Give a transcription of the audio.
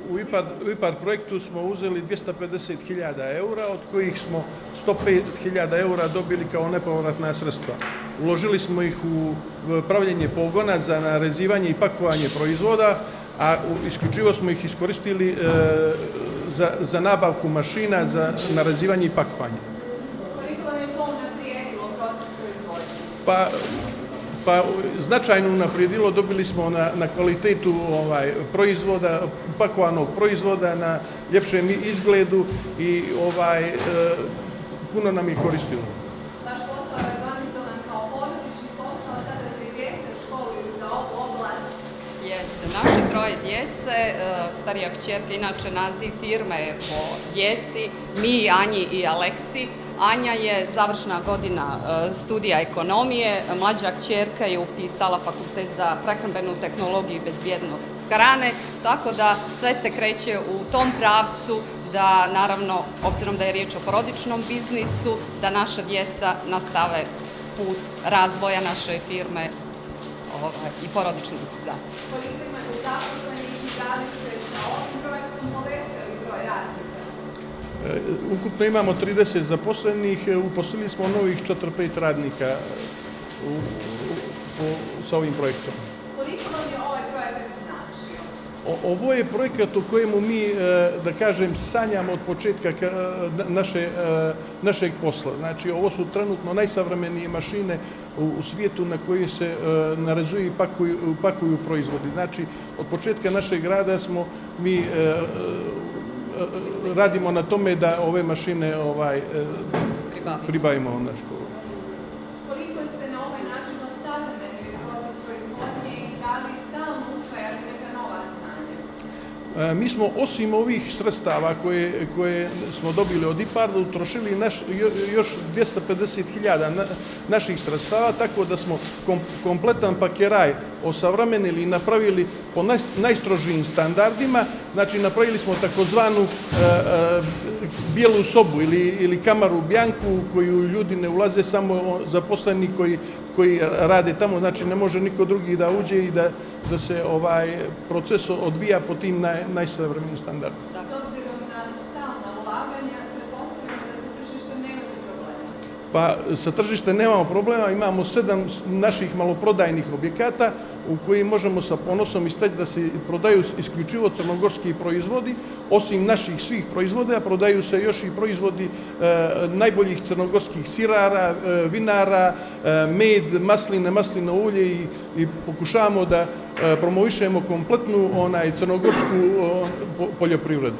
U IPARD projektu smo uzeli 250.000 eura, od kojih smo 105.000 eura dobili kao nepovratna sredstva. Uložili smo ih u pravljenje pogona za narezivanje i pakovanje proizvoda, a isključivo smo ih iskoristili za nabavku mašina za narezivanje i pakovanje. Koliko vam je to unaprijedilo proces proizvodnje? Pa značajno unaprijedilo, dobili smo na kvalitetu proizvoda, pakovanog proizvoda, na ljepšem izgledu i puno nam je koristilo. Vaš posao je organizovan kao porodični posao, sada se i djeca školuju za ovu oblast. Jeste, naše troje djece, starija kćerka, inače naziv firme je po djeci, mi, Anji i Aleksi. Anja je završna godina studija ekonomije, mlađa kćerka je upisala fakultet za prehrambenu tehnologiju i bezbjednost hrane, tako da sve se kreće u tom pravcu da, naravno, obzirom da je riječ o porodičnom biznisu, da naša djeca nastave put razvoja naše firme i porodičnog bizniса. Koliko imate zaposlenih i da li ste sa ovim projektom povećali broj radnika? Ukupno imamo 30 zaposlenih, uposlili smo novih 4-5 radnika sa ovim projektom. Koliko vam je ovaj projekat značio? Ovo je projekat u kojemu mi, da kažem, sanjamo od početka našeg posla. Znači, ovo su trenutno najsavremenije mašine u svijetu na koje se narezuju i pakuju proizvodi. Znači, od početka našeg rada smo mi radimo na tome da ove mašine pribavimo na školu. Koliko ste na ovaj način osavremenili proces proizvodnje i da li stalno usvajate neka nova znanja? Mi smo osim ovih sredstava koje smo dobili od IPARD-a utrošili još 250.000 naših sredstava, tako da smo kompletan pakeraj osavremenili i napravili po najstrožijim standardima. Znači, napravili smo takozvanu bijelu sobu ili kamaru bjanku u koju ljudi ne ulaze, samo zaposleni koji rade tamo. Znači, ne može niko drugi da uđe i da se proces odvija po tim najsavremenijim standardima. S obzirom na stalna ulaganja, pretpostavljamo da sa tržištem nemate problema? Pa sa tržištem nemamo problema, imamo 7 naših maloprodajnih objekata u kojim možemo sa ponosom istaći da se prodaju isključivo crnogorski proizvodi. Osim naših svih proizvoda, prodaju se još i proizvodi najboljih crnogorskih sirara, vinara, med, masline, maslino ulje i pokušavamo da promovišemo kompletnu crnogorsku poljoprivredu.